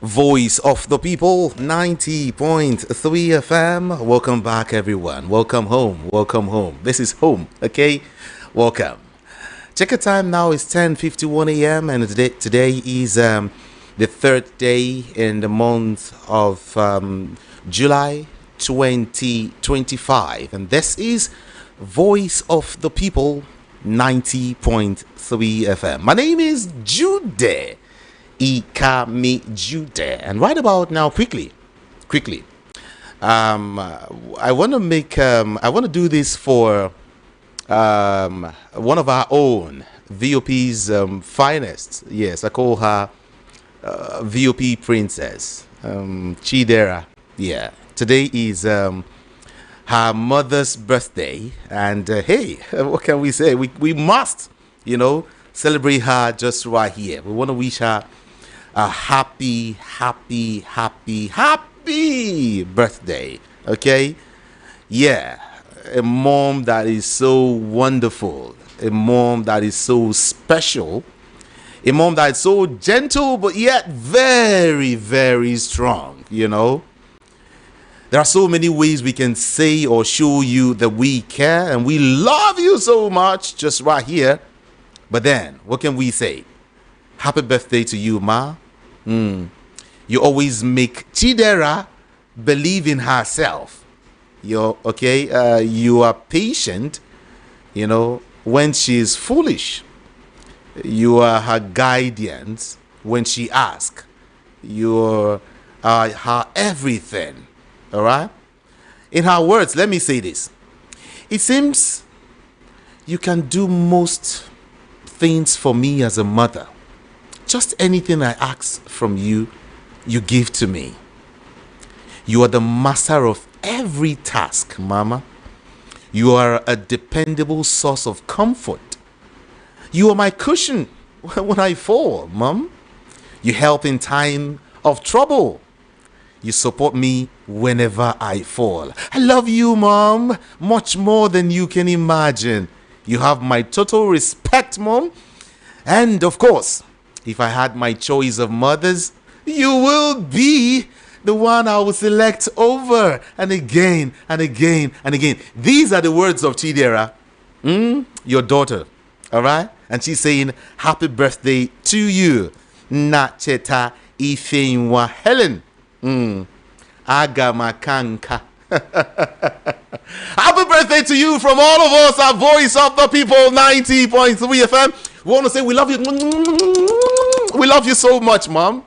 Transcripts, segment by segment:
Voice of the People, 90.3 FM. Welcome back, everyone. Welcome home. Welcome home. This is home, okay? Welcome. Check your time now. It's 10:51 a.m. and today is the third day in the month of July 2025. And this is Voice of the People, 90.3 FM. My name is Jude. Ikami Jude. And right about now, quickly, I want to do this for one of our own VOP's finest. Yes, I call her VOP Princess, Chidera. Yeah, today is her mother's birthday, and hey, what can we say? We must, celebrate her just right here. We want to wish her a happy birthday. Okay? Yeah. A mom that is so wonderful. A mom that is so special. A mom that is so gentle but yet very, very strong. There are so many ways we can say or show you that we care and we love you so much just right here. But then, what can we say? Happy birthday to you, Ma. You always make Chidera believe in herself. You are patient, when she is foolish. You are her guidance when she asks. You are her everything. All right? In her words, let me say this. It seems you can do most things for me as a mother. Just anything I ask from you, you give to me. You are the master of every task, Mama. You are a dependable source of comfort. You are my cushion when I fall, Mom. You help in time of trouble. You support me whenever I fall. I love you, Mom, much more than you can imagine. You have my total respect, Mom. And of course, if I had my choice of mothers, you will be the one I will select over and again and again and again. These are the words of Chidera, your daughter. All right? And she's saying, happy birthday to you. Nacheta Ifeinwa Helen. Agamakanka. Happy birthday to you from all of us at Voice of the People 90.3 FM. We want to say we love you. We love you so much, Mom.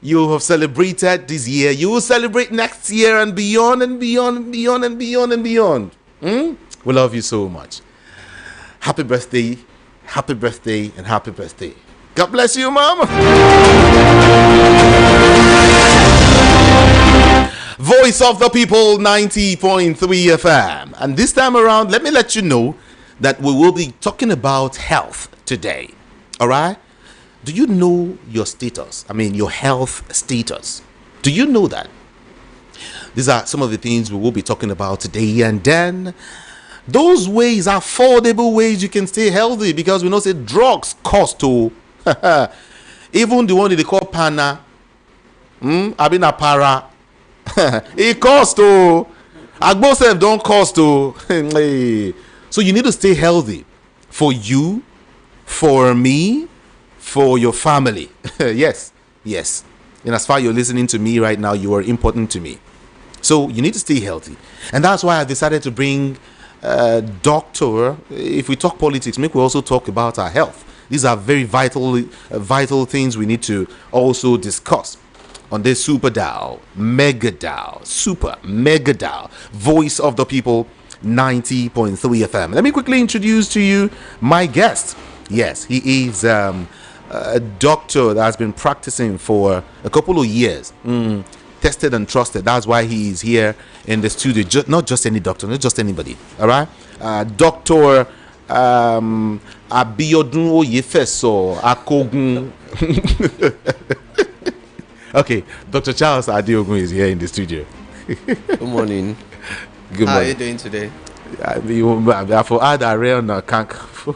You have celebrated this year. You will celebrate next year and beyond and beyond and beyond and beyond and beyond. We love you so much. Happy birthday, and happy birthday. God bless you, Mom. Voice of the People 90.3 FM. And this time around, let me let you know that we will be talking about health today. All right? Do you know your status? I mean, your health status. Do you know that? These are some of the things we will be talking about today. And then those ways, affordable ways you can stay healthy, because we know say drugs cost to even the one that they call pana. Abina para. It costs to Agbo self don't cost to. So you need to stay healthy for you, for me, for your family. Yes. And as far as you're listening to me right now, you are important to me. So you need to stay healthy. And that's why I decided to bring a doctor. If we talk politics, maybe we also talk about our health. These are very vital things we need to also discuss on this Super Dial, Mega Dial, Super Mega Dial, Voice of the People 90.3 FM. Let me quickly introduce to you my guest. Yes, he is a doctor that has been practicing for a couple of years. Tested and trusted. That's why he is here in the studio. Not just any doctor, not just anybody. All right? Dr. Abiodun Oyefeso Akogun. Okay, Dr. Charles Adiogun is here in the studio. Good morning. Good morning. How are you doing today? I for add a real no can't. No.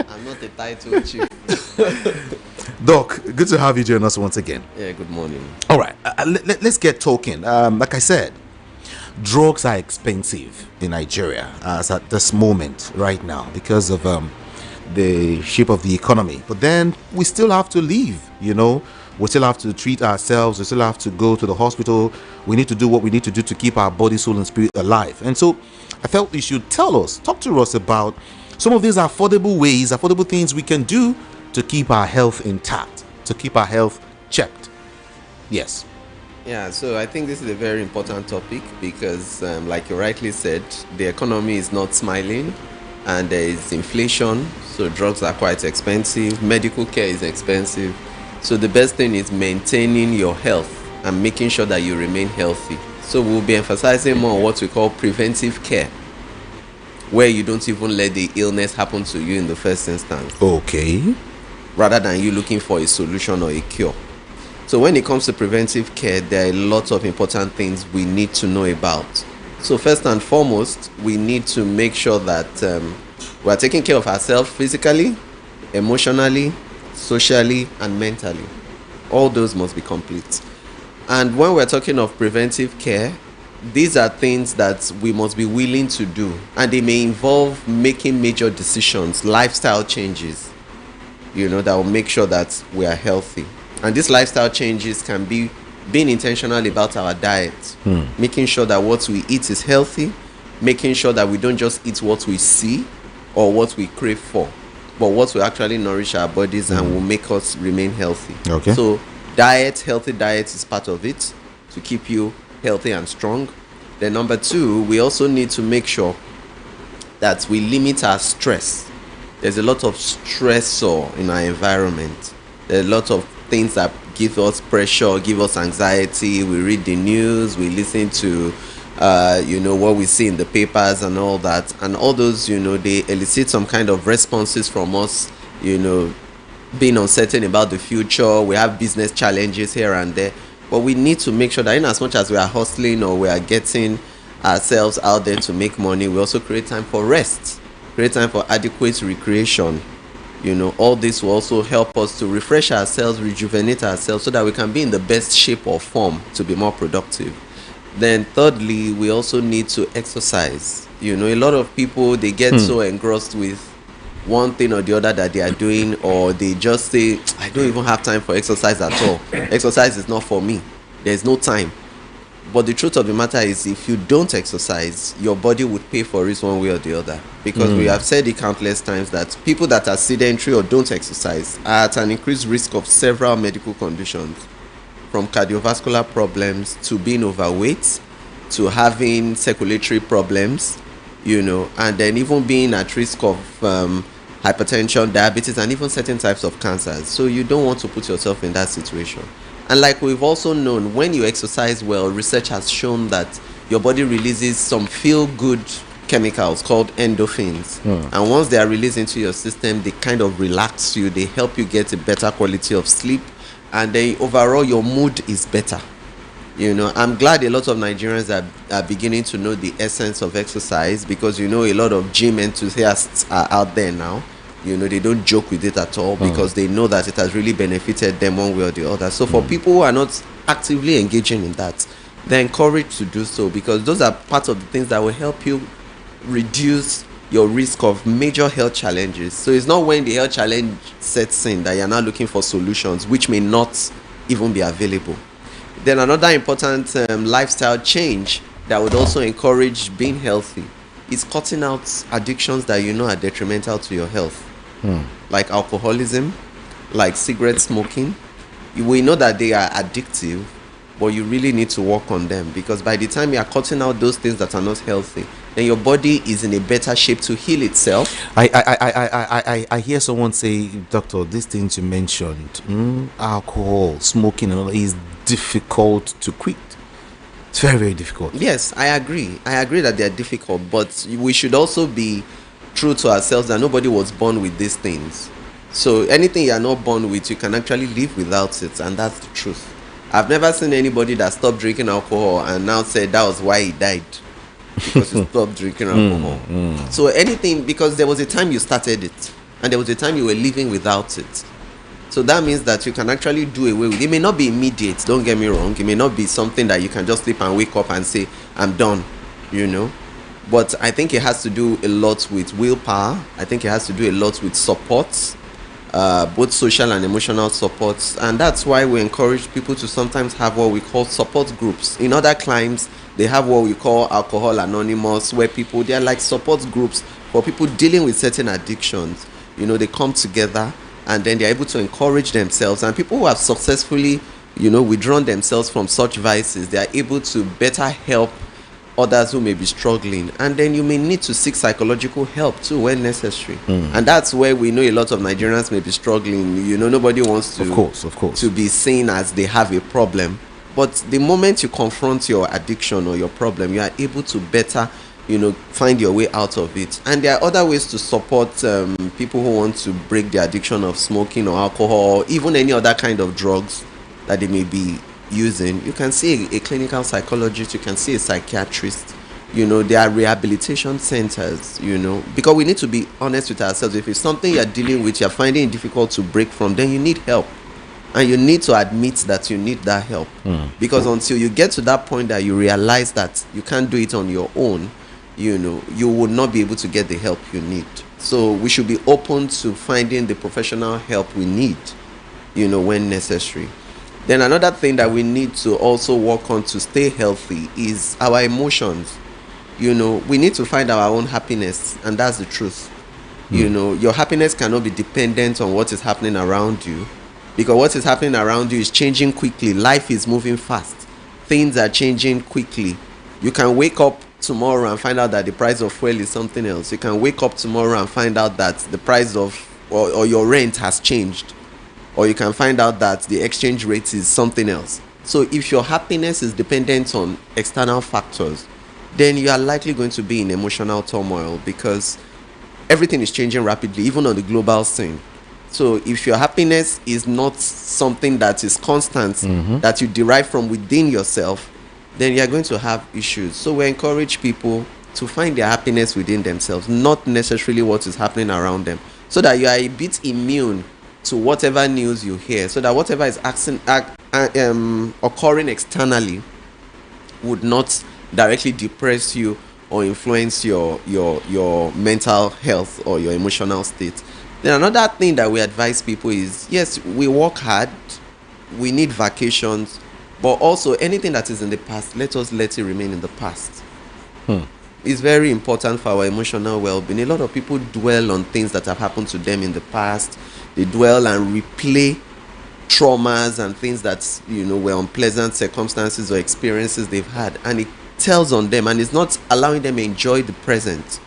I'm not a title chief. Doc, good to have you join us once again. Yeah, good morning. All right, let's get talking. Like I said, drugs are expensive in Nigeria as at this moment right now because of the shape of the economy. But then we still have to live, we still have to treat ourselves, we still have to go to the hospital, we need to do what we need to do to keep our body, soul and spirit alive. And so I felt you should talk to us about some of these affordable things we can do to keep our health intact, to keep our health checked. Yes. Yeah, so I think this is a very important topic because, like you rightly said, the economy is not smiling and there is inflation, so drugs are quite expensive, medical care is expensive. So the best thing is maintaining your health and making sure that you remain healthy. So we'll be emphasizing more on what we call preventive care, where you don't even let the illness happen to you in the first instance. Okay. Rather than you looking for a solution or a cure. So when it comes to preventive care, there are a lot of important things we need to know about. So first and foremost, we need to make sure that we are taking care of ourselves physically, emotionally, socially, and mentally. All those must be complete. And when we're talking of preventive care, these are things that we must be willing to do, and they may involve making major decisions, lifestyle changes, that will make sure that we are healthy. And these lifestyle changes can be being intentional about our diet, making sure that what we eat is healthy, making sure that we don't just eat what we see or what we crave for, but what will actually nourish our bodies and will make us remain healthy. Okay. So healthy diet is part of it to keep you healthy and strong. Then number two, we also need to make sure that we limit our stress. There's a lot of stressor in our environment. There are a lot of things that give us pressure, give us anxiety. We read the news, we listen to what we see in the papers and all that. And all those, they elicit some kind of responses from us, being uncertain about the future. We have business challenges here and there. But we need to make sure that in as much as we are hustling or we are getting ourselves out there to make money, we also create time for rest, create time for adequate recreation. All this will also help us to refresh ourselves, rejuvenate ourselves so that we can be in the best shape or form to be more productive. Then thirdly, we also need to exercise. A lot of people, they get so engrossed with one thing or the other that they are doing, or they just say, I don't even have time for exercise at all. Exercise is not for me. There's no time. But the truth of the matter is, if you don't exercise, your body would pay for it one way or the other. Because we have said it countless times that people that are sedentary or don't exercise are at an increased risk of several medical conditions, from cardiovascular problems to being overweight to having circulatory problems, and then even being at risk of hypertension, diabetes, and even certain types of cancers. So you don't want to put yourself in that situation. And like we've also known, when you exercise well, research has shown that your body releases some feel-good chemicals called endorphins. And once they are released into your system, they kind of relax you. They help you get a better quality of sleep. And then overall, your mood is better. I'm glad a lot of Nigerians are beginning to know the essence of exercise, because, a lot of gym enthusiasts are out there now. They don't joke with it at all, because they know that it has really benefited them one way or the other. So for people who are not actively engaging in that, they're encouraged to do so, because those are part of the things that will help you reduce your risk of major health challenges. So it's not when the health challenge sets in that you're now looking for solutions, which may not even be available. Then another important lifestyle change that would also encourage being healthy is cutting out addictions that are detrimental to your health. Like alcoholism, like cigarette smoking. We know that they are addictive, but you really need to work on them, because by the time you are cutting out those things that are not healthy, then your body is in a better shape to heal itself. I hear someone say, Doctor, these things you mentioned, alcohol, smoking, and all, is difficult to quit. It's very, very difficult. Yes, I agree that they are difficult, but we should also be true to ourselves that nobody was born with these things. So anything you are not born with, you can actually live without it, and that's the truth. I've never seen anybody that stopped drinking alcohol and now said that was why he died, because he stopped drinking alcohol. So anything, because there was a time you started it and there was a time you were living without it. So that means that you can actually do away with it. It may not be immediate, don't get me wrong. It may not be something that you can just sleep and wake up and say, I'm done, you know. But I think it has to do a lot with willpower. I think it has to do a lot with support, both social and emotional supports. And that's why we encourage people to sometimes have what we call support groups. In other climes, they have what we call Alcohol Anonymous, where people, they are like support groups for people dealing with certain addictions. You know, they come together and then they're able to encourage themselves. And people who have successfully, you know, withdrawn themselves from such vices, they are able to better help others who may be struggling. And then you may need to seek psychological help too when necessary. And that's where we know a lot of Nigerians may be struggling. You know, nobody wants to, of course, to be seen as they have a problem. But the moment you confront your addiction or your problem, you are able to better, you know, find your way out of it. And there are other ways to support people who want to break the addiction of smoking or alcohol, or even any other kind of drugs that they may be using. You can see a clinical psychologist, you can see a psychiatrist. You know, there are rehabilitation centers, you know, because we need to be honest with ourselves. If it's something you're dealing with, you're finding it difficult to break from, then you need help. And you need to admit that you need that help. Because until you get to that point that you realize that you can't do it on your own, you know, you will not be able to get the help you need. So we should be open to finding the professional help we need, you know, when necessary. Then another thing that we need to also work on to stay healthy is our emotions. You know, we need to find our own happiness, and that's the truth. You know, your happiness cannot be dependent on what is happening around you, because what is happening around you is changing quickly. Life is moving fast. Things are changing quickly. You can wake up tomorrow and find out that the price of fuel is something else. You can wake up tomorrow and find out that the price of or your rent has changed. Or you can find out that the exchange rate is something else. So if your happiness is dependent on external factors, then you are likely going to be in emotional turmoil, because everything is changing rapidly, even on the global scene. So if your happiness is not something that is constant, that you derive from within yourself, then you are going to have issues. So we encourage people to find their happiness within themselves, not necessarily what is happening around them, so that you are a bit immune to whatever news you hear, so that whatever is occurring externally would not directly depress you or influence your mental health or your emotional state. Then another thing that we advise people is, yes, we work hard, we need vacations, but also anything that is in the past, let it remain in the past. It's very important for our emotional well-being. A lot of people dwell on things that have happened to them in the past. They dwell and replay traumas and things that, you know, were unpleasant circumstances or experiences they've had, and it tells on them, and it's not allowing them enjoy the present.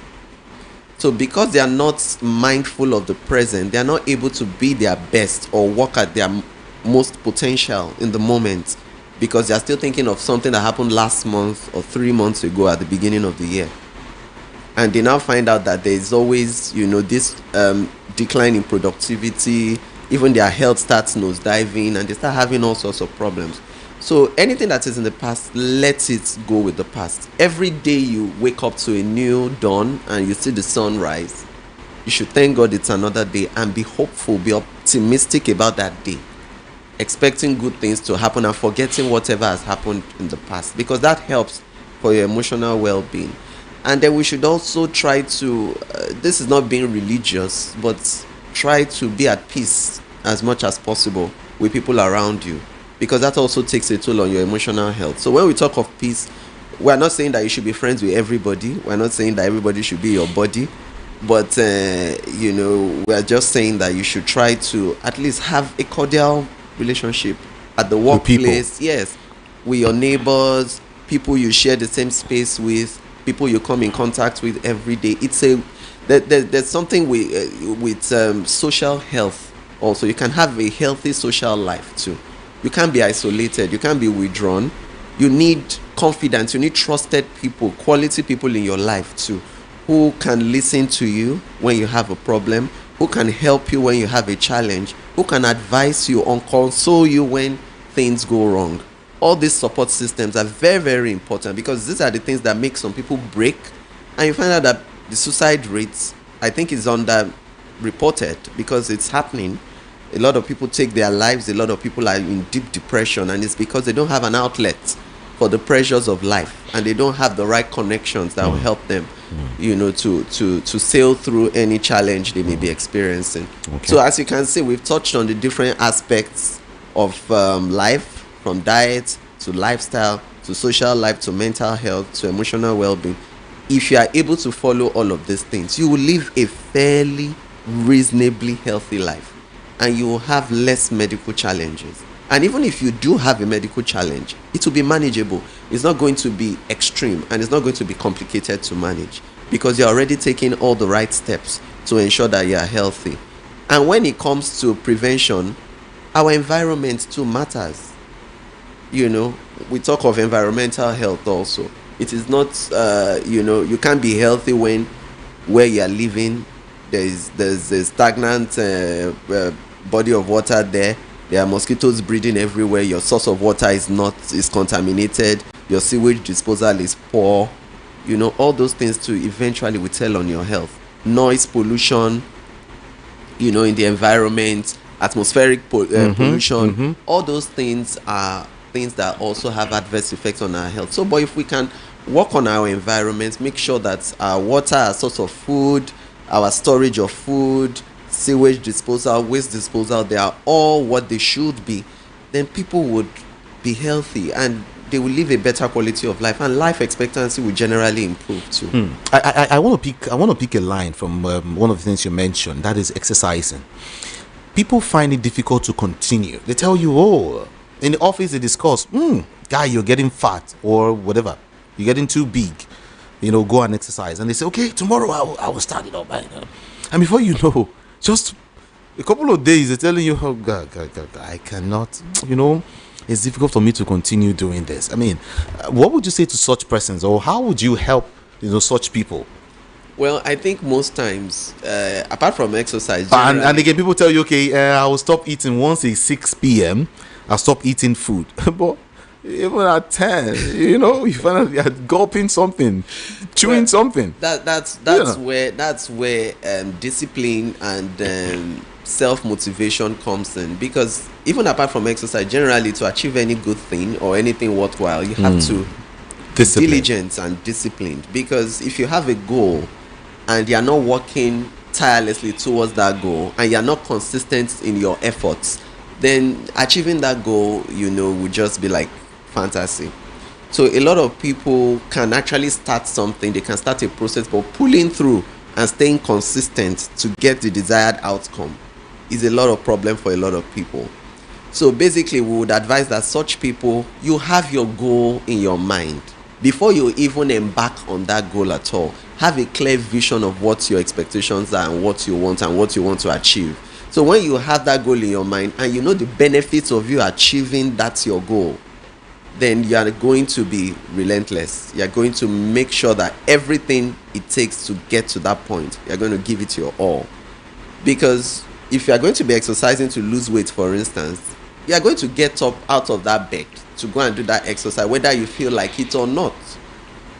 So because they are not mindful of the present, they are not able to be their best or work at their most potential in the moment, because they are still thinking of something that happened last month or 3 months ago at the beginning of the year. And they now find out that there is always, you know, this decline in productivity. Even their health starts nosediving, and they start having all sorts of problems. So anything that is in the past, let it go with the past. Every day you wake up to a new dawn and you see the sunrise, you should thank God it's another day, and be hopeful, be optimistic about that day, expecting good things to happen and forgetting whatever has happened in the past, because that helps for your emotional well-being. And then we should also try to, this is not being religious, but try to be at peace as much as possible with people around you, because that also takes a toll on your emotional health. So when we talk of peace, we're not saying that you should be friends with everybody. We're not saying that everybody should be your buddy. But, you know, we're just saying that you should try to at least have a cordial relationship at the workplace. Yes, with your neighbors, people you share the same space with, people you come in contact with every day. It's there's something with social health also. You can have a healthy social life too. You can't be isolated, you can't be withdrawn. You need confidence, you need trusted people, quality people in your life too, who can listen to you when you have a problem, who can help you when you have a challenge, who can advise you or console you when things go wrong. All these support systems are very, very important, because these are the things that make some people break. And you find out that the suicide rates, I think, is underreported, because it's happening. A lot of people take their lives. A lot of people are in deep depression, and it's because they don't have an outlet for the pressures of life, and they don't have the right connections that will help them, to sail through any challenge they may be experiencing. Okay. So as you can see, we've touched on the different aspects of life, from diet to lifestyle to social life to mental health to emotional well-being. If you are able to follow all of these things, you will live a fairly reasonably healthy life, and you will have less medical challenges. And even if you do have a medical challenge, it will be manageable. It's not going to be extreme, and it's not going to be complicated to manage, because you're already taking all the right steps to ensure that you are healthy. And when it comes to prevention, our environment too matters. We talk of environmental health also. It is not, you can't be healthy when where you are living there's a stagnant body of water there. There are mosquitoes breeding everywhere. Your source of water is contaminated. Your sewage disposal is poor. All those things too eventually will tell on your health. Noise pollution, in the environment, atmospheric pollution. All those things are things that also have adverse effects on our health. So, but if we can work on our environment, make sure that our water, our source of food, our storage of food, sewage disposal, waste disposal, they are all what they should be, then people would be healthy and they will live a better quality of life, and life expectancy will generally improve too. I want to pick a line from one of the things you mentioned, that is exercising. People find it difficult to continue. They tell you, oh, in the office they discuss, guy, you're getting fat or whatever, you're getting too big, go and exercise. And they say, okay, tomorrow I will start it up. And before you know, just a couple of days, they're telling you, oh, God, I cannot, it's difficult for me to continue doing this. I mean, what would you say to such persons, or how would you help, such people? Well, I think most times, apart from exercise, and again, people tell you, okay, I will stop eating once it's 6 p.m. I'll stop eating food. But even at 10, you finally are gulping something, chewing something. That's where discipline and self-motivation comes in, because even apart from exercise, generally to achieve any good thing or anything worthwhile, you have to be diligent and disciplined. Because if you have a goal and you're not working tirelessly towards that goal, and you're not consistent in your efforts, then achieving that goal, would just be like fantasy. So a lot of people can actually start something, they can start a process, but pulling through and staying consistent to get the desired outcome is a lot of problem for a lot of people. So basically, we would advise that such people, you have your goal in your mind before you even embark on that goal at all. Have a clear vision of what your expectations are and what you want to achieve. So when you have that goal in your mind and you know the benefits of you achieving that's your goal, then you are going to be relentless. You are going to make sure that everything it takes to get to that point, you are going to give it your all. Because if you are going to be exercising to lose weight, for instance, you are going to get up out of that bed to go and do that exercise, whether you feel like it or not.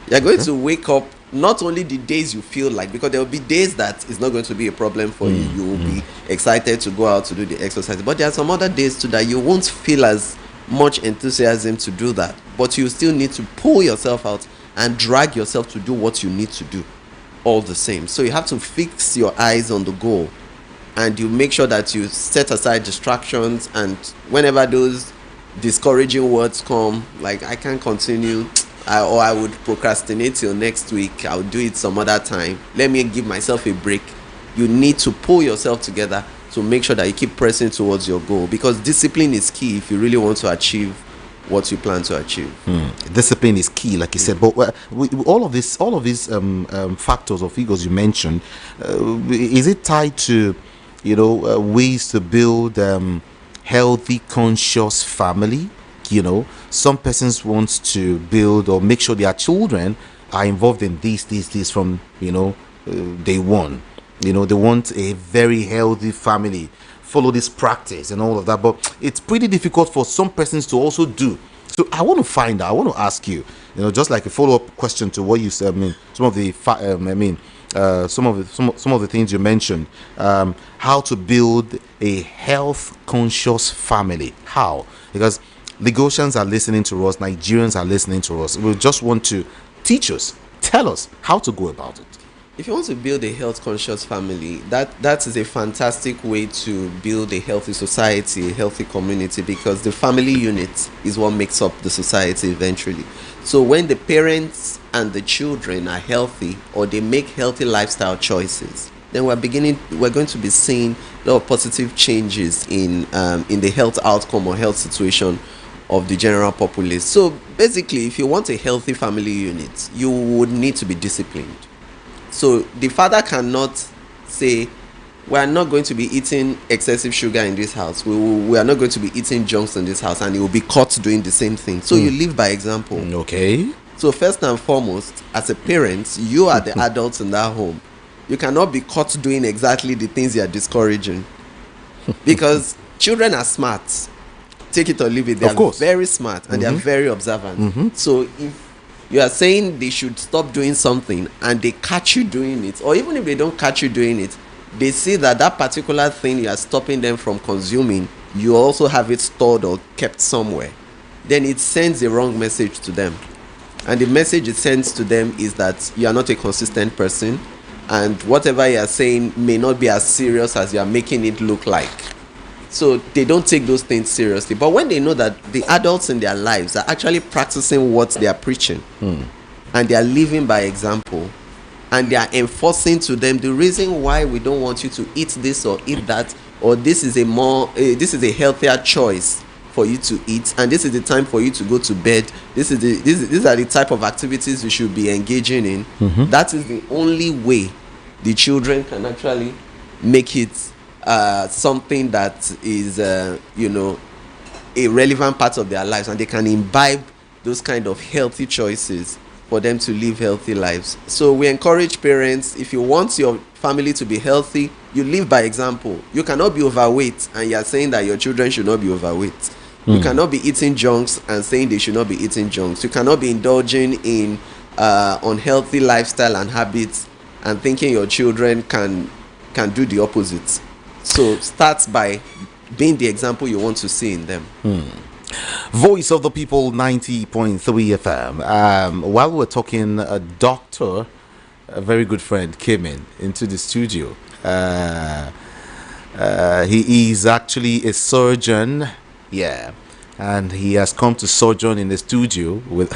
You are going to wake up not only the days you feel like, because there will be days that it's not going to be a problem for you. You will be excited to go out to do the exercise. But there are some other days too that you won't feel as much enthusiasm to do that. But you still need to pull yourself out and drag yourself to do what you need to do all the same. So you have to fix your eyes on the goal, and you make sure that you set aside distractions, and whenever those discouraging words come, like I can't continue, or I would procrastinate till next week, I'll do it some other time, let me give myself a break. You need to pull yourself together to make sure that you keep pressing towards your goal, because discipline is key if you really want to achieve what you plan to achieve. Discipline is key, like you said. But all of these factors or figures you mentioned, is it tied to ways to build healthy, conscious family? Some persons want to build or make sure their children are involved in this from day one. They want a very healthy family, follow this practice and all of that. But it's pretty difficult for some persons to also do. So I want to ask you, just like a follow-up question to what you said. I mean, some of the some of the things you mentioned. How to build a health conscious family. How? Because Lagosians are listening to us, Nigerians are listening to us. We just want to teach us, tell us how to go about it. If you want to build a health conscious family, that is a fantastic way to build a healthy society, a healthy community, because the family unit is what makes up the society eventually. So when the parents and the children are healthy, or they make healthy lifestyle choices, then we're going to be seeing a lot of positive changes in the health outcome or health situation of the general populace. So basically, if you want a healthy family unit, you would need to be disciplined. So the father cannot say, we are not going to be eating excessive sugar in this house, we are not going to be eating junks in this house, and he will be caught doing the same thing. So you live by example. Okay. So first and foremost, as a parent, you are the adults in that home. You cannot be caught doing exactly the things you are discouraging, because children are smart. Take it or leave it. They are very smart, and they are very observant. So if you are saying they should stop doing something and they catch you doing it, or even if they don't catch you doing it, they see that particular thing you are stopping them from consuming, you also have it stored or kept somewhere, then it sends a wrong message to them. And the message it sends to them is that you are not a consistent person, and whatever you are saying may not be as serious as you are making it look like. So they don't take those things seriously. But when they know that the adults in their lives are actually practicing what they are preaching, and they are living by example, and they are enforcing to them the reason why we don't want you to eat this or eat that, or this is a healthier choice for you to eat, and this is the time for you to go to bed, these are the type of activities you should be engaging in. That is the only way the children can actually make it something that is a relevant part of their lives, and they can imbibe those kind of healthy choices for them to live healthy lives. So we encourage parents, if you want your family to be healthy, you live by example. You cannot be overweight and you are saying that your children should not be overweight. You cannot be eating junks and saying they should not be eating junks. You cannot be indulging in unhealthy lifestyle and habits and thinking your children can do the opposite. So start by being the example you want to see in them. Voice of the People 90.3 FM. While we're talking, a doctor, a very good friend, came into the studio. He is actually a surgeon, and he has come to sojourn in the studio with.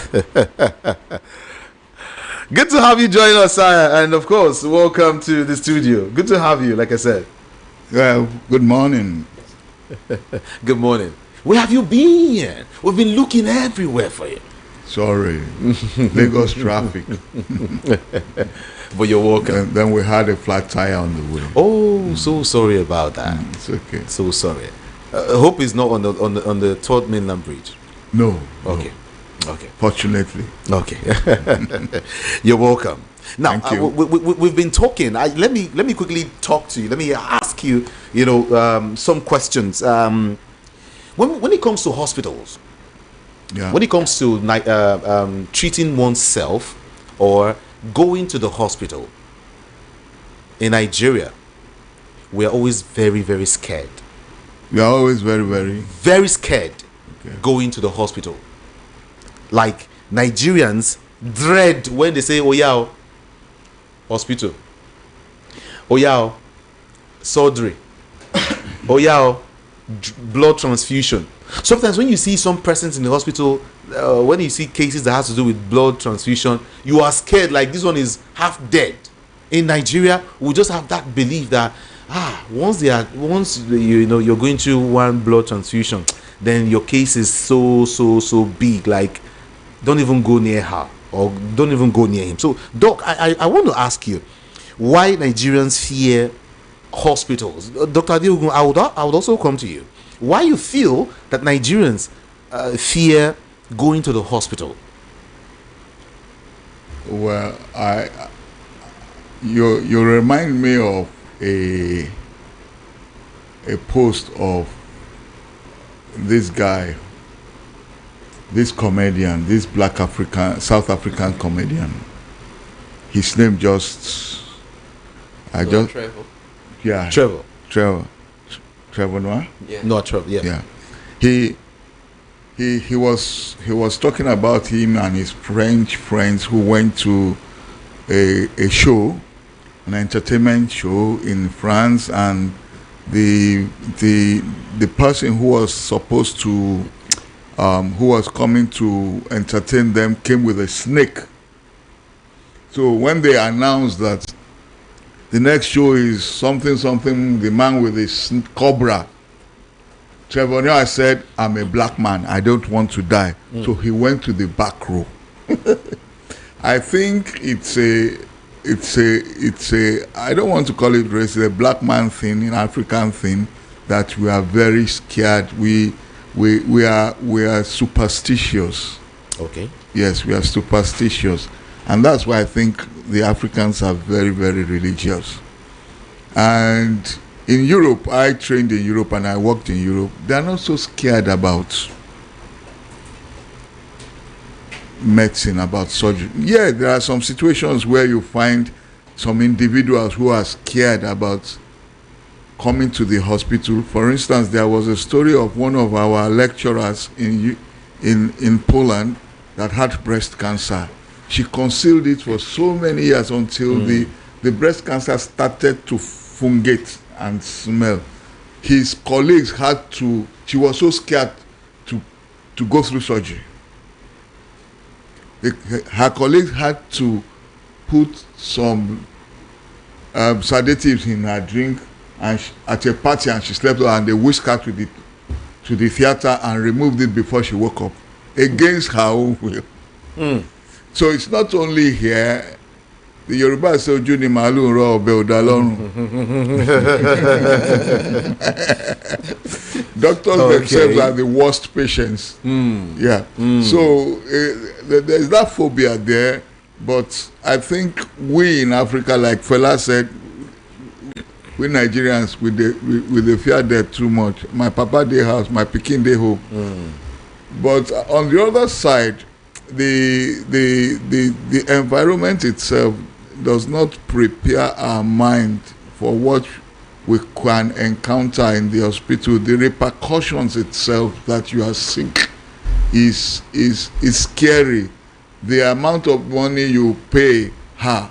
Good to have you join us, sire, and of course, welcome to the studio. Good to have you, like I said. Well, good morning. Good morning. Where have you been? We've been looking everywhere for you. Sorry, Lagos traffic. But you're welcome. Then we had a flat tire on the way. Oh, so sorry about that. It's okay. So sorry. Hope it's not on the third mainland bridge. No. Okay. Okay. Fortunately. Okay. You're welcome. Now, Thank you. we've been talking. Let me quickly talk to you. Let me ask you, some questions. When it comes to hospitals, when it comes to treating oneself or going to the hospital in Nigeria, we are always very, very scared. We are always very, very scared going to the hospital. Like Nigerians dread when they say, "Oh yeah, hospital. Oh yeah, surgery. Oh yeah, blood transfusion." Sometimes when you see some persons in the hospital, when you see cases that has to do with blood transfusion, you are scared, like this one is half dead. In Nigeria, we just have that belief that once you're going through one blood transfusion, then your case is so big, like don't even go near her or don't even go near him. So Doc, I want to ask you why Nigerians fear hospitals. Dr. Adiogun, I would also come to you. Why you feel that Nigerians fear going to the hospital? Well, you remind me of a post of this guy, this comedian, this South African comedian. His name just I No, just Trevor. yeah Trevor. Trevor Trevor Noah. Yeah. Not Trevor. Yeah. Yeah, he was talking about him and his French friends who went to a show, an entertainment show in France, and the the person who was supposed to who was coming to entertain them came with a snake. So when they announced that the next show is something something, the man with a cobra, Trevor Noah said, "I'm a black man. I don't want to die." So he went to the back row. I think it's a I don't want to call it race, it's a black man thing, an African thing, that we are very scared. We are superstitious. Okay. Yes, we are superstitious. And that's why I think the Africans are very, very religious. And in Europe, I trained in Europe and I worked in Europe. They are not so scared about medicine, about surgery. Yeah, there are some situations where you find some individuals who are scared about coming to the hospital. For instance, there was a story of one of our lecturers in Poland that had breast cancer. She concealed it for so many years until the breast cancer started to fungate and smell. His colleagues had to, she was so scared to go through surgery. Her colleagues had to put some sedatives in her drink and at a party, and she slept and they whisked her to the theater and removed it before she woke up against her own will. So it's not only here. The Yoruba say ojú ni màálù ń rọ ọbẹ̀ ò dá lọ́rùn. Doctors themselves are the worst patients. Yeah. So there's that phobia there, but I think we in Africa, like Fela said, we Nigerians with the fear death too much. My papa dey house, my pikin dey home. But on the other side, the environment itself does not prepare our mind for what we can encounter in the hospital. The repercussions itself that you are sick is scary. The amount of money you pay her.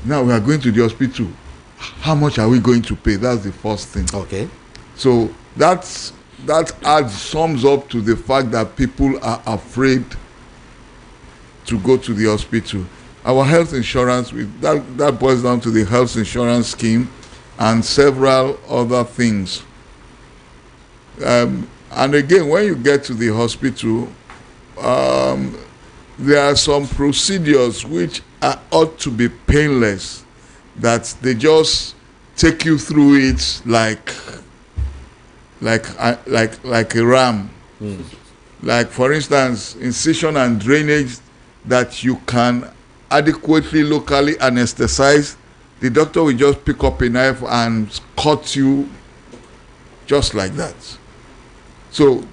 Now we are going to the hospital. How much are we going to pay? That's the first thing. Okay. So that sums up to the fact that people are afraid to go to the hospital. Our health insurance, that boils down to the health insurance scheme and several other things. And again, when you get to the hospital, there are some procedures which ought to be painless, that they just take you through it like a ram. Like, for instance, incision and drainage that you can adequately locally anesthetize. The doctor will just pick up a knife and cut you just like that. So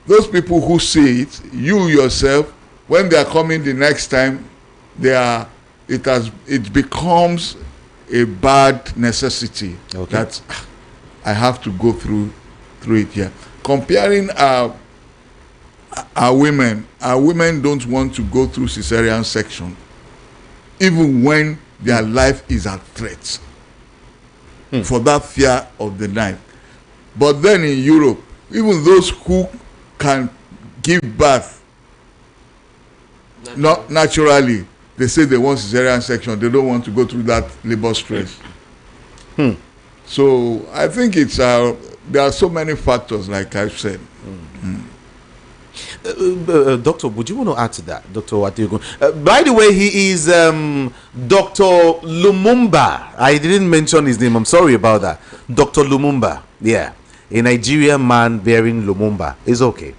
those people who see it, you yourself, when they are coming the next time, it becomes a bad necessity. Okay. That I have to go through it here. Comparing our women don't want to go through cesarean section even when their life is at threat for that fear of the knife. But then in Europe, even those who can give birth not naturally, they say they want cesarean section. They don't want to go through that labor stress. So I think there are so many factors, like I've said. Doctor, would you want to add to that, Dr. Wategun? By the way, he is Dr. Lumumba. I didn't mention his name. I'm sorry about that. Dr. Lumumba. Yeah. A Nigerian man bearing Lumumba. It's okay.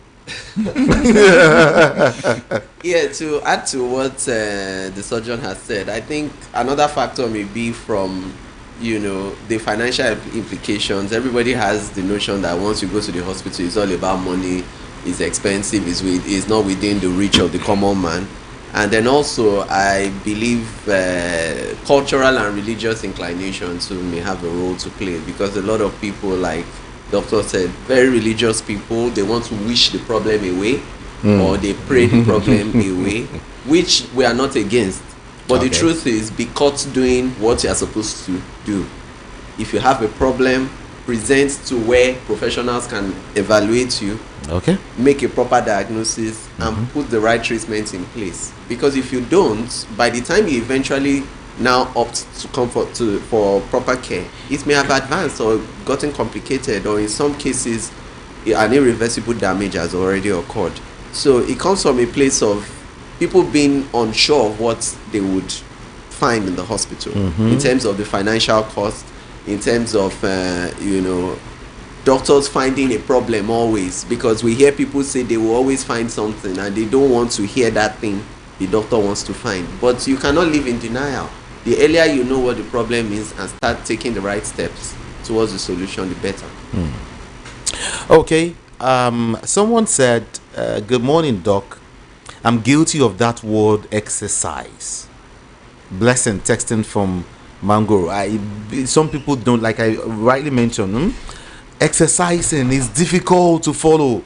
Yeah, to add to what the surgeon has said, I think another factor may be from, the financial implications. Everybody has the notion that once you go to the hospital, it's all about money, it's expensive, it's not within the reach of the common man. And then also, I believe cultural and religious inclination too may have a role to play, because a lot of people, like Doctor said, very religious people, they want to wish the problem away, or they pray the problem away, which we are not against. But the truth is, be caught doing what you are supposed to do. If you have a problem, present to where professionals can evaluate you, make a proper diagnosis, and put the right treatment in place. Because if you don't, by the time you eventually now opt to come for proper care, it may have advanced or gotten complicated, or in some cases an irreversible damage has already occurred. So it comes from a place of people being unsure of what they would find in the hospital, in terms of the financial cost, in terms of doctors finding a problem always, because we hear people say they will always find something, and they don't want to hear that thing the doctor wants to find. But you cannot live in denial. The earlier you know what the problem is and start taking the right steps towards the solution, the better. Okay. Someone said, good morning, Doc. I'm guilty of that word exercise. Blessing, texting from Mango. Some people don't, like I rightly mentioned, exercising is difficult to follow.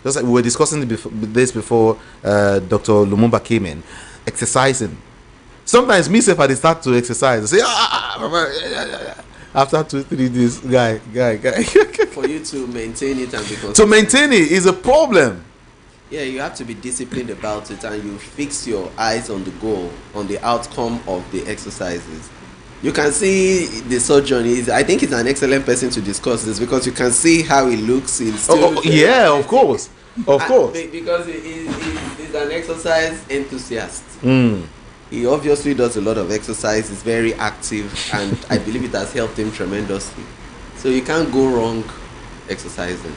Just like we were discussing this before Dr. Lumumba came in. Exercising. Sometimes me, if I start to exercise, I say, after 2-3 days, guy. For you to maintain it and be consistent. To maintain it is a problem. Yeah, you have to be disciplined about it, and you fix your eyes on the goal, on the outcome of the exercises. You can see the surgeon I think he's an excellent person to discuss this, because you can see how he looks. Yeah, of course. Because he's an exercise enthusiast. He obviously does a lot of exercise. He's very active, and I believe it has helped him tremendously. So you can't go wrong exercising.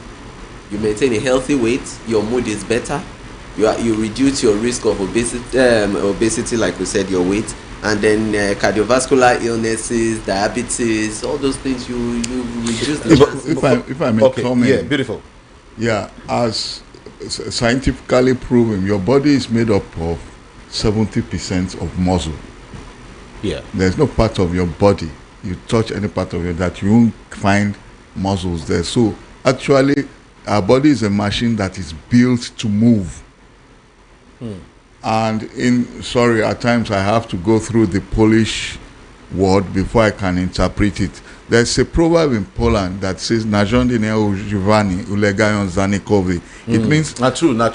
You maintain a healthy weight, your mood is better, you reduce your risk of obesity, like we said, your weight, and then cardiovascular illnesses, diabetes, all those things, you reduce the chances. If I may comment. Yeah, beautiful. Yeah, as scientifically proven, your body is made up of 70% of muscle. Yeah. There's no part of your body, you touch any part of it, that you won't find muscles there. So actually, our body is a machine that is built to move. And at times I have to go through the Polish word before I can interpret it. There's a proverb in Poland that says "Narządy nie używane ulegają zanikowi." It means not true. It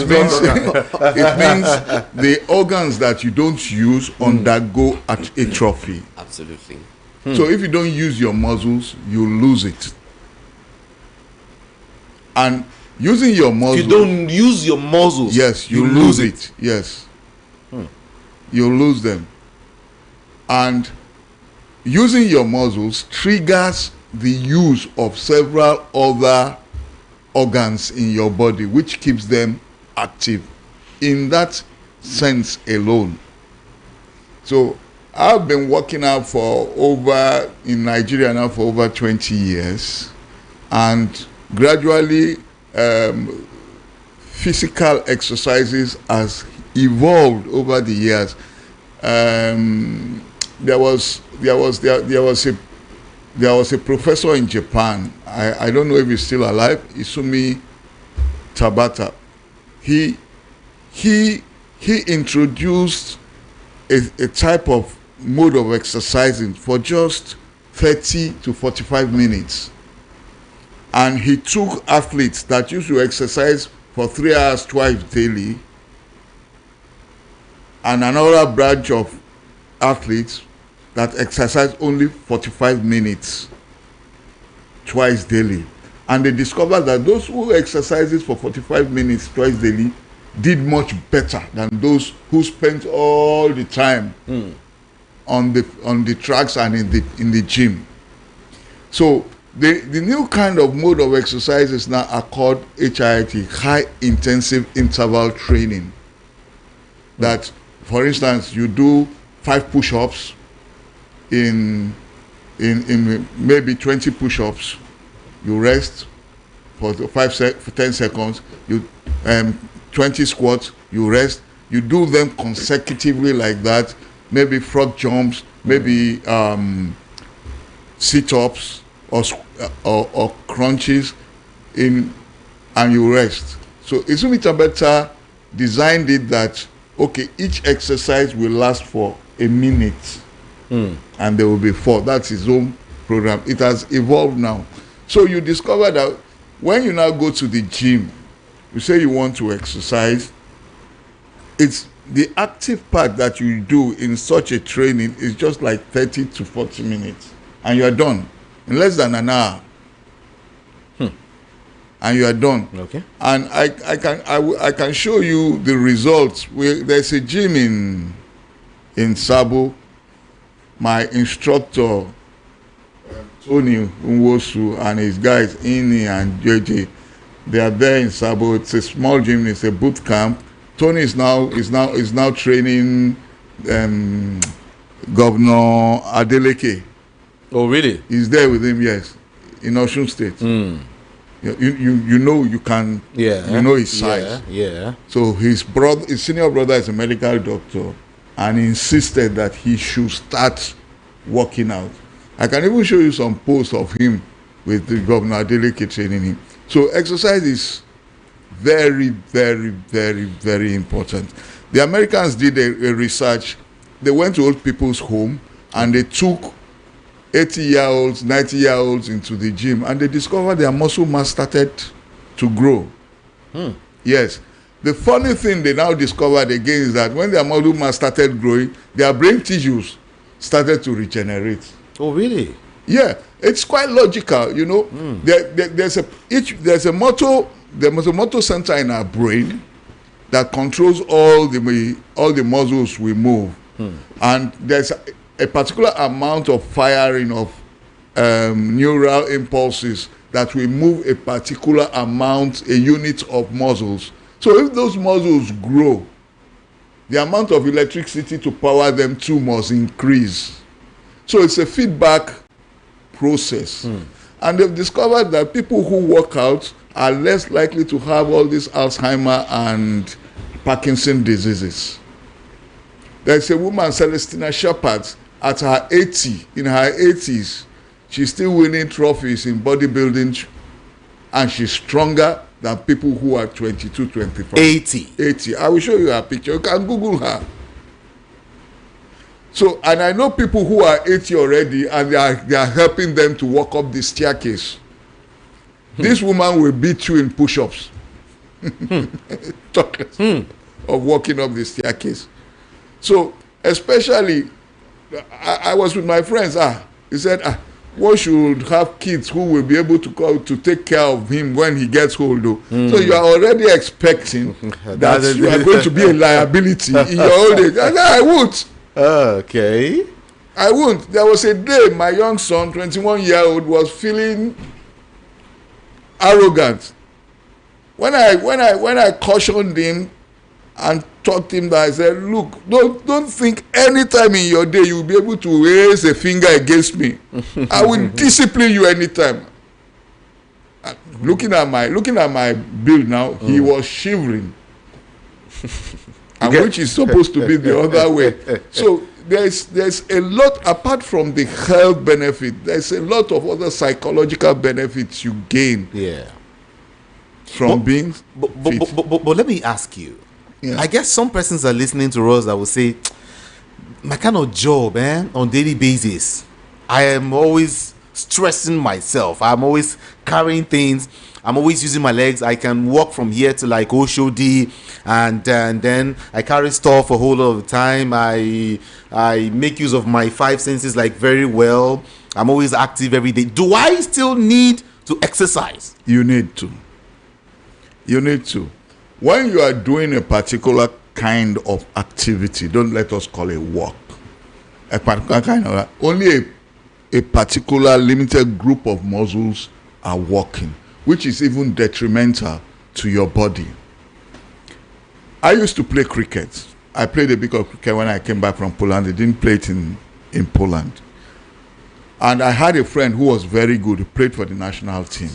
means the organs that you don't use undergo atrophy. Absolutely. So if you don't use your muscles, you lose it. And using your muscles, if you don't use your muscles, yes, you lose it. Yes, you lose them. And using your muscles triggers the use of several other organs in your body, which keeps them active in that sense alone. So I've been working out in Nigeria now for over 20 years, and gradually physical exercises has evolved over the years. There was a professor in Japan. I don't know if he's still alive. Isumi Tabata. He introduced a type of mode of exercising for just 30 to 45 minutes. And he took athletes that used to exercise for 3 hours twice daily, and another branch of athletes that exercise only 45 minutes twice daily. And they discovered that those who exercises for 45 minutes twice daily did much better than those who spent all the time on the tracks and in the gym. So the new kind of mode of exercises now are called HIIT, high intensive interval training. That, for instance, you do 5 push-ups in maybe 20 push-ups, you rest for 10 seconds, you 20 squats, you rest. You do them consecutively like that. Maybe frog jumps, maybe sit-ups or crunches and you rest. So Izumi Tabeta designed it that, okay, each exercise will last for a minute and there will be 4. That's his own program. It has evolved now. So you discover that when you now go to the gym, you say you want to exercise, it's the active part that you do in such a training is just like 30 to 40 minutes and you are done in less than an hour. And you are done. Okay. And I can show you the results. There's a gym in Sabo. My instructor Tony Nwosu and his guys Ini and JJ, they are there in Sabo. It's a small gym. It's a boot camp. Tony is now training Governor Adeleke. Oh, really? He's there with him. Yes, in Osun State. You know you can. Yeah. You know his size. Yeah. So his senior brother is a medical doctor, and he insisted that he should start working out. I can even show you some posts of him with the Governor Adeleke training him. So exercise is very, very, very, very important. The Americans did a research. They went to old people's home and they took 80-year-olds, 90-year-olds into the gym, and they discovered their muscle mass started to grow. Yes. The funny thing they now discovered again is that when their muscle mass started growing, their brain tissues started to regenerate. Oh, really? Yeah, it's quite logical, you know. There's a motor center in our brain that controls all the muscles we move, and there's a particular amount of firing of neural impulses that will move a particular amount, a unit of muscles. So if those muscles grow, the amount of electricity to power them too must increase. So it's a feedback process. And they've discovered that people who work out are less likely to have all these Alzheimer and Parkinson diseases. There's a woman, Celestina Shepard, at her 80s, she's still winning trophies in bodybuilding, and she's stronger than people who are 22, 25. 80. I will show you her picture. You can Google her. So, and I know people who are 80 already, and they are helping them to walk up the staircase. This woman will beat you in push-ups. Of walking up the staircase. So, especially, I was with my friends. He said, one should have kids who will be able to take care of him when he gets old. So you are already expecting that you are going to be a liability in your old age. I said, I won't. Okay. I won't. There was a day my young son, 21-year-old, was feeling arrogant. When I cautioned him and taught him that, I said, look, don't think any time in your day you will be able to raise a finger against me. I will discipline you anytime. Looking at my build now, he was shivering. And which is supposed to be the other way. So there's a lot, apart from the health benefit, there's a lot of other psychological benefits you gain from being fit. But let me ask you. Yeah. I guess some persons are listening to us that will say, my kind of job, on daily basis, I am always stressing myself. I'm always carrying things. I'm always using my legs. I can walk from here to like Oshodi, and then I carry stuff a whole lot of the time. I make use of my 5 senses like very well. I'm always active every day. Do I still need to exercise? You need to. When you are doing a particular kind of activity, don't let us call it work. A particular kind of, only a particular limited group of muscles are working, which is even detrimental to your body. I used to play cricket. I played a bit of cricket when I came back from Poland. I didn't play it in Poland. And I had a friend who was very good, who played for the national team.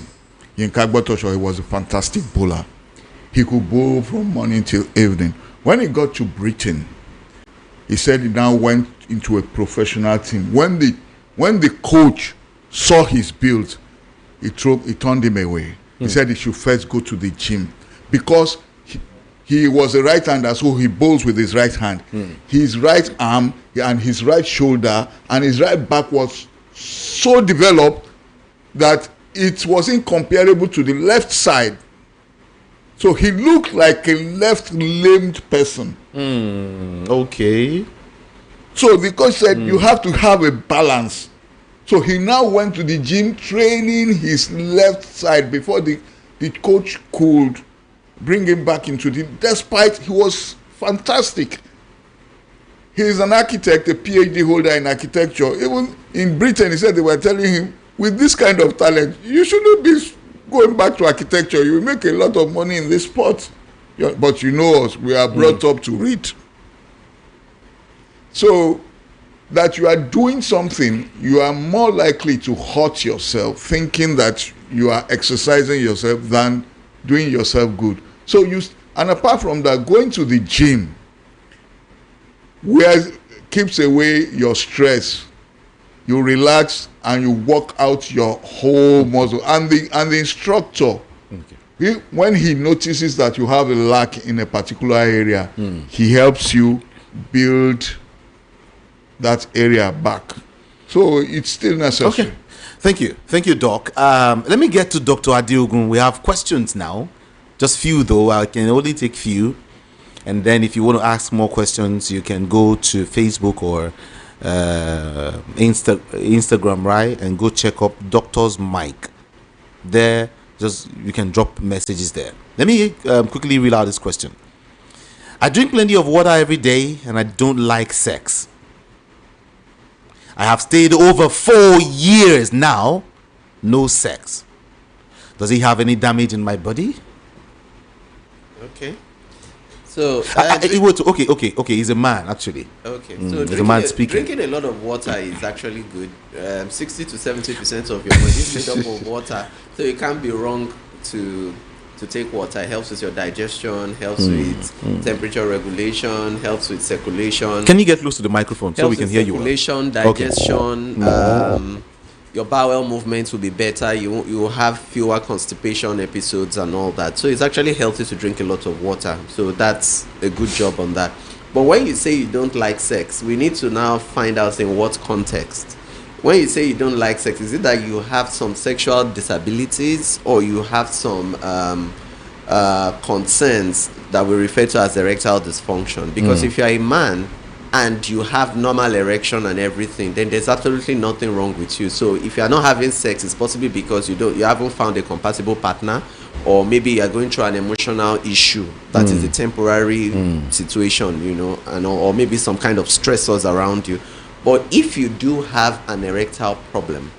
Yinka Gbotosho, he was a fantastic bowler. he could bowl from morning till evening. When he got to Britain, he said he now went into a professional team. When the coach saw his build, he turned him away. He said he should first go to the gym because he was a right-hander, so he bowls with his right hand. His right arm and his right shoulder and his right back was so developed that it was incomparable to the left side. So he looked like a left-limbed person. Okay. So the coach said you have to have a balance. So he now went to the gym training his left side before the coach could bring him back into the, despite he was fantastic. He is an architect, a PhD holder in architecture. Even in Britain, he said they were telling him, with this kind of talent, you shouldn't be going back to architecture. You will make a lot of money in this sport. But you know us, we are brought up to read. So that you are doing something, you are more likely to hurt yourself thinking that you are exercising yourself than doing yourself good. So and apart from that, going to the gym where keeps away your stress, you relax and you work out your whole muscle. And the instructor, when he notices that you have a lack in a particular area, he helps you build that area back. So it's still necessary. Okay. Thank you, Doc. Let me get to Dr. Adeogun. We have questions now, just few though. I can only take few, and then if you want to ask more questions, you can go to Facebook or Instagram, right, and go check up Doctor's Mic. There, just you can drop messages there. Let me quickly read out this question. I drink plenty of water every day, and I don't like sex. I have stayed over 4 years now, no sex. Does it have any damage in my body? Okay. So okay. He's a man actually. Okay. So he's a man speaking. Drinking a lot of water is actually good. 60 to 70% of your body is made up of water, so it can't be wrong to take water. It helps with your digestion, helps with temperature regulation, helps with circulation. Can you get close to the microphone so we can hear you? Circulation, digestion, your bowel movements will be better. You will have fewer constipation episodes and all that. So it's actually healthy to drink a lot of water. So that's a good job on that. But when you say you don't like sex, we need to now find out in what context. When you say you don't like sex, is it that you have some sexual disabilities or you have some concerns that we refer to as erectile dysfunction? Because if you are a man and you have normal erection and everything, then there's absolutely nothing wrong with you. So if you are not having sex, it's possibly because you haven't found a compatible partner, or maybe you are going through an emotional issue that is a temporary situation, or maybe some kind of stressors around you. But if you do have an erectile problem,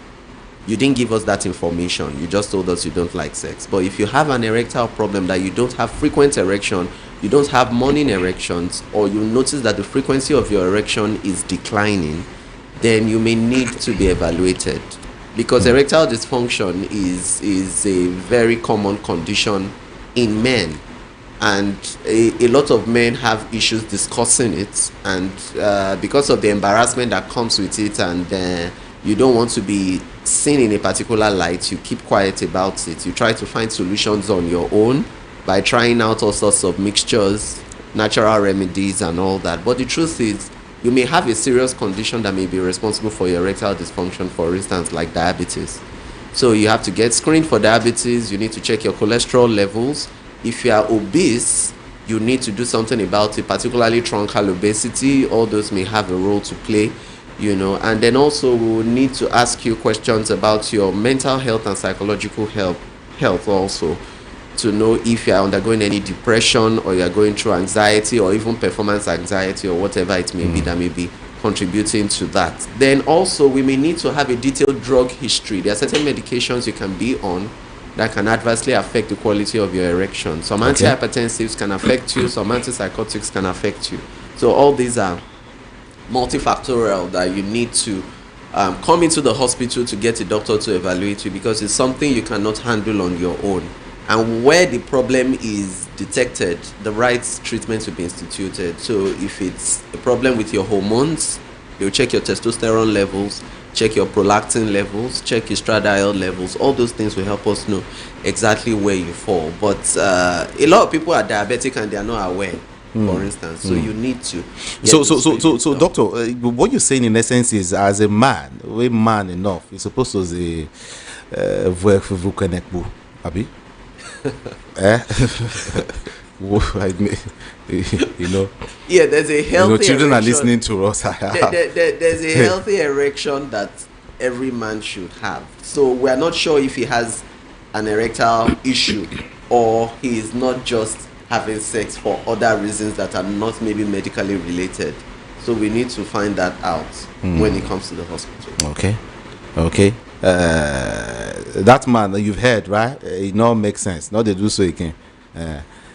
you didn't give us that information. You just told us you don't like sex. But if you have an erectile problem, that you don't have frequent erection, you don't have morning erections, or you notice that the frequency of your erection is declining, then you may need to be evaluated. Because erectile dysfunction is a very common condition in men. And a lot of men have issues discussing it, and because of the embarrassment that comes with it, and you don't want to be seen in a particular light, you keep quiet about it. You try to find solutions on your own by trying out all sorts of mixtures, natural remedies and all that. But the truth is, you may have a serious condition that may be responsible for your erectile dysfunction, for instance, like diabetes. So you have to get screened for diabetes. You need to check your cholesterol levels. If you are obese, you need to do something about it, particularly truncal obesity. All those may have a role to play, and then also we will need to ask you questions about your mental health and psychological health also, to know if you are undergoing any depression, or you are going through anxiety, or even performance anxiety, or whatever it may be that may be contributing to that. Then also we may need to have a detailed drug history. There are certain medications you can be on that can adversely affect the quality of your erection. Some antihypertensives can affect you, some antipsychotics can affect you. So all these are multifactorial that you need to come into the hospital to get a doctor to evaluate you, because it's something you cannot handle on your own. And where the problem is detected, the right treatment will be instituted. So if it's a problem with your hormones, they'll check your testosterone levels, check your prolactin levels, check your estradiol levels. All those things will help us know exactly where you fall. But a lot of people are diabetic and they are not aware, for instance. So you need to. So, doctor, what you're saying in essence is, as a man, we man enough, you're supposed to say, Abi? You know. Yeah, there's a healthy. Children erection. are listening to us. There's a healthy erection that every man should have. So we are not sure if he has an erectile issue or he is not just having sex for other reasons that are not maybe medically related. So we need to find that out when he comes to the hospital. Okay. That man that you've heard, right? It not make sense. Not they do so again.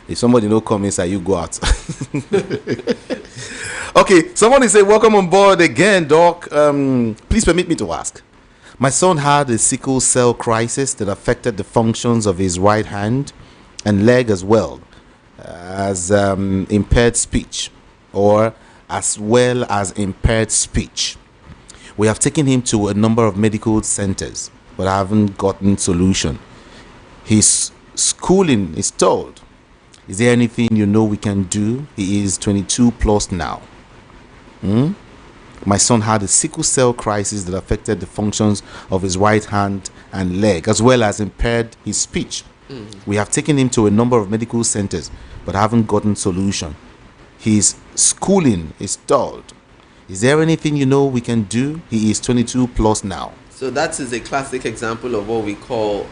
If somebody no come inside, you go out. Okay, somebody say, welcome on board again, Doc. Please permit me to ask. My son had a sickle cell crisis that affected the functions of his right hand and leg as well as impaired speech, or as well as impaired speech. We have taken him to a number of medical centers, but haven't gotten solution. His schooling is stalled. Is there anything you know we can do? He is 22 plus now. My son had a sickle cell crisis that affected the functions of his right hand and leg, as well as impaired his speech. We have taken him to a number of medical centers, but haven't gotten solution. His schooling is stalled. Is there anything you know we can do? He is 22 plus now. So that is a classic example of what we call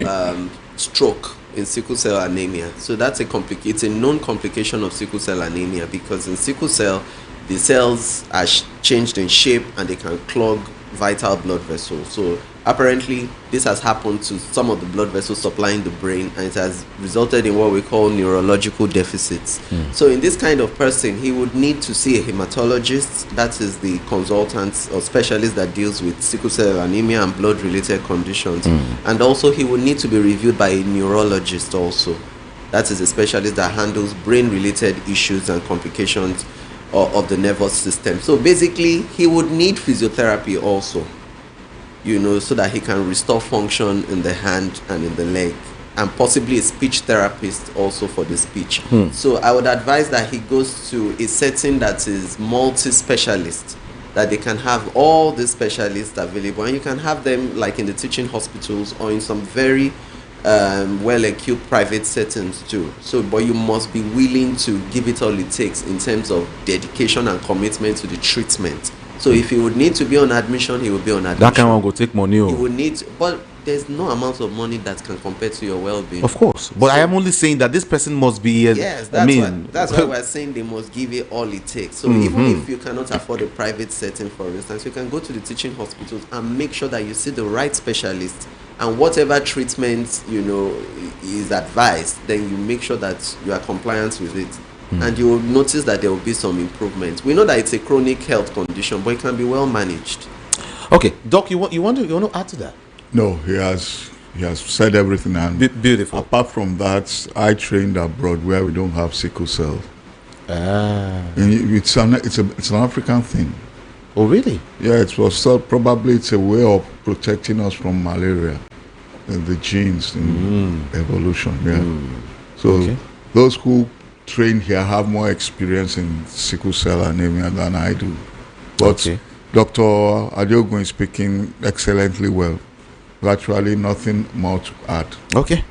stroke in sickle cell anemia. So that's it's a known complication of sickle cell anemia, because in sickle cell, the cells are changed in shape and they can clog vital blood vessels. So apparently this has happened to some of the blood vessels supplying the brain, and it has resulted in what we call neurological deficits. So in this kind of person, he would need to see a hematologist, that is the consultant or specialist that deals with sickle cell anemia and blood related conditions. And also he would need to be reviewed by a neurologist also, that is a specialist that handles brain related issues and complications of the nervous system. So basically he would need physiotherapy also, so that he can restore function in the hand and in the leg, and possibly a speech therapist also for the speech. So I would advise that he goes to a setting that is multi-specialist, that they can have all the specialists available, and you can have them like in the teaching hospitals or in some very well-equipped private settings too. So, but you must be willing to give it all it takes in terms of dedication and commitment to the treatment. So if he would need to be on admission, he will be on admission. That kind of go take money. He would need, but there's no amount of money that can compare to your well-being. Of course, but I am only saying that this person must be. Yes, that's why we're saying they must give it all it takes. So even if you cannot afford a private setting, for instance, you can go to the teaching hospitals and make sure that you see the right specialist, and whatever treatment is advised, then you make sure that you are compliant with it. And you will notice that there will be some improvement. We know that it's a chronic health condition, but it can be well managed. Okay, Doc, you want to add to that? No, he has said everything. And beautiful. Apart from that, I trained abroad where we don't have sickle cell. It's an African thing. Oh, really? Yeah, it was thought probably it's a way of protecting us from malaria, the genes in evolution. Yeah. So those who train here have more experience in sickle cell anemia than I do. But Dr. Adiogun is speaking excellently well. Virtually nothing more to add. Okay.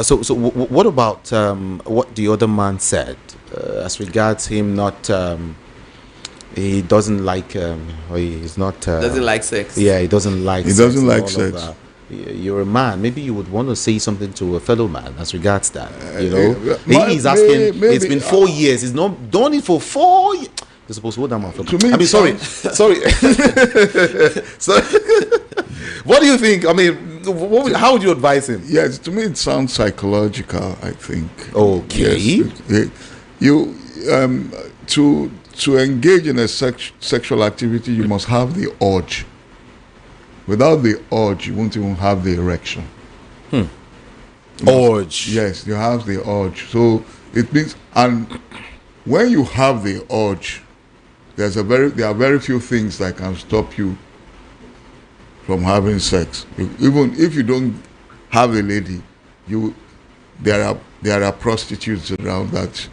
So what about what the other man said as regards him not he doesn't like or he's not doesn't like sex. Yeah, he doesn't like he sex. Doesn't like sex. You're a man. Maybe you would want to say something to a fellow man as regards that. He's asking. Maybe, it's been 4 years. He's not done it for 4 years. You're supposed to hold that man for. To me, I mean, sorry. So, what do you think? I mean, how would you advise him? Yes, to me it sounds psychological. I think. Okay. Yes, to engage in a sexual activity, you must have the urge. Without the urge, you won't even have the erection. Urge. Yes, you have the urge. So it means, and when you have the urge, there are very few things that can stop you from having sex. Even if you don't have a lady, there are prostitutes around that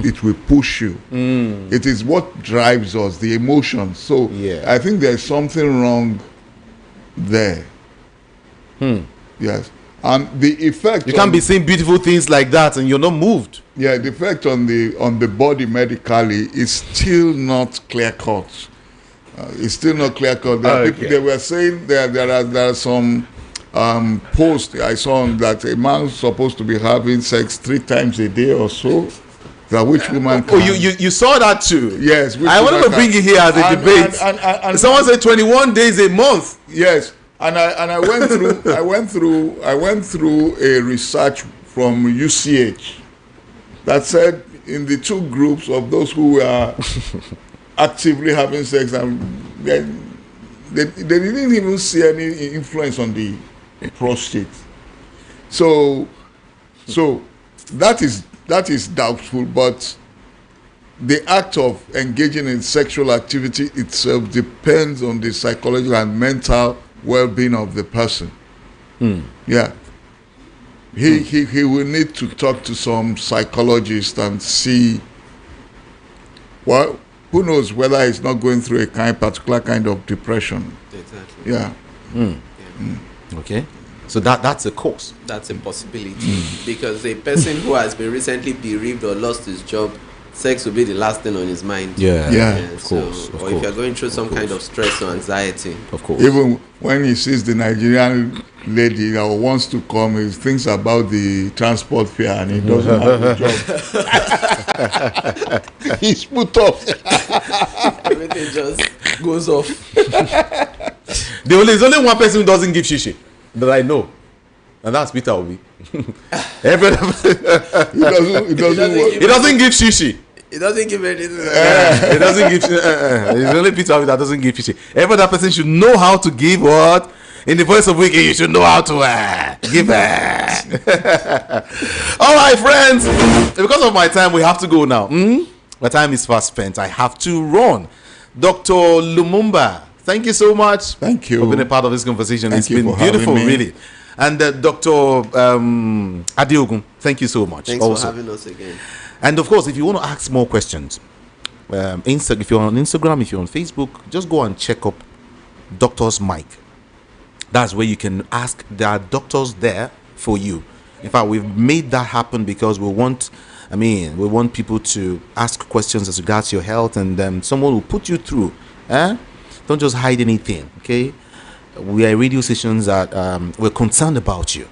it will push you. It is what drives us, the emotion. So Yeah. I think there's something wrong there. Yes. And the effect You can't be saying beautiful things like that and you're not moved. the effect on the body medically is still not clear cut. It's still not clear cut. There are Okay. people, they were saying there are some posts I saw on that a man's supposed to be having sex 3 times a day or so. That which woman Oh, can, you saw that too? yes. Which I wanted woman to bring can. it here as a And- debate. and Someone said 21 days a month. yes, and I went through I went through a research from UCH that said in the 2 groups of those who were actively having sex, and they didn't even see any influence on the prostate. So that is doubtful, but the act of engaging in sexual activity itself depends on the psychological and mental well-being of the person. Yeah. He will need to talk to some psychologist and see, well, who knows whether he's not going through a particular kind of depression. Exactly. Yeah. Okay. So that's a cause. That's a possibility because a person who has been recently bereaved or lost his job, sex will be the last thing on his mind. Yeah. Yeah. Of course. Or if you're going through some kind of stress or anxiety. Of course. Even when he sees the Nigerian lady that wants to come, he thinks about the transport fare and he doesn't have a job. He's put off. Everything just goes off. There's only one person who doesn't give shishi that I know, and that's Peter Obi. Every- He doesn't work. he doesn't give shishi. It doesn't give anything. It doesn't give. It's only Peter Obi that doesn't give shishi. Every other person should know how to give what. In the voice of wicked, you should know how to give. All right, friends. Because of my time, we have to go now. My time is fast spent. I have to run. Dr. Lumumba, thank you so much. Thank you for being a part of this conversation. Thank It's you been for having beautiful, me. really. And Dr. Adeogun, thank you so much. Thanks also. for having us again. And of course, if you want to ask more questions, if you're on Instagram, if you're on Facebook, just go and check up Doctor's Mic. That's where you can ask. There are doctors there for you. In fact, we've made that happen because we want people to ask questions as regards your health, and someone will put you through. Don't just hide anything, okay? We are radio stations that we're concerned about you.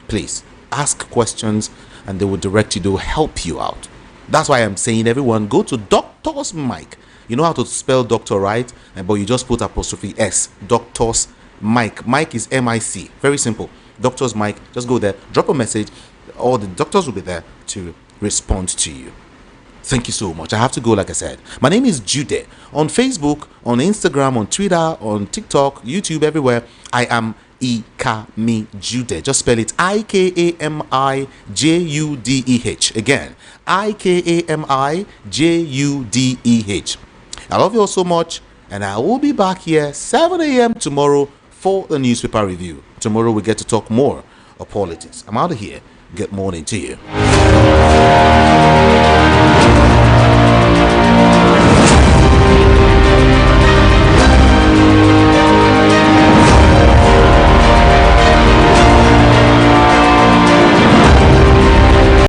Please ask questions and they will direct you, they will help you out. That's why I'm saying, everyone, go to Doctor's Mic. You know how to spell doctor, right? But you just put apostrophe S. Doctor's Mic. Mic is M-I-C. Very simple. Doctor's Mic. Just go there, drop a message. All the doctors will be there to respond to you. Thank you so much. I have to go, like I said. My name is Jude. On Facebook, on Instagram, on Twitter, on TikTok, YouTube, everywhere, I am Ikami Jude. Just spell it I-K-A-M-I-J-U-D-E-H. Again, I-K-A-M-I-J-U-D-E-H. I love you all so much, and I will be back here 7 a.m. tomorrow for the newspaper review. Tomorrow we get to talk more of politics. I'm out of here. Good morning to you.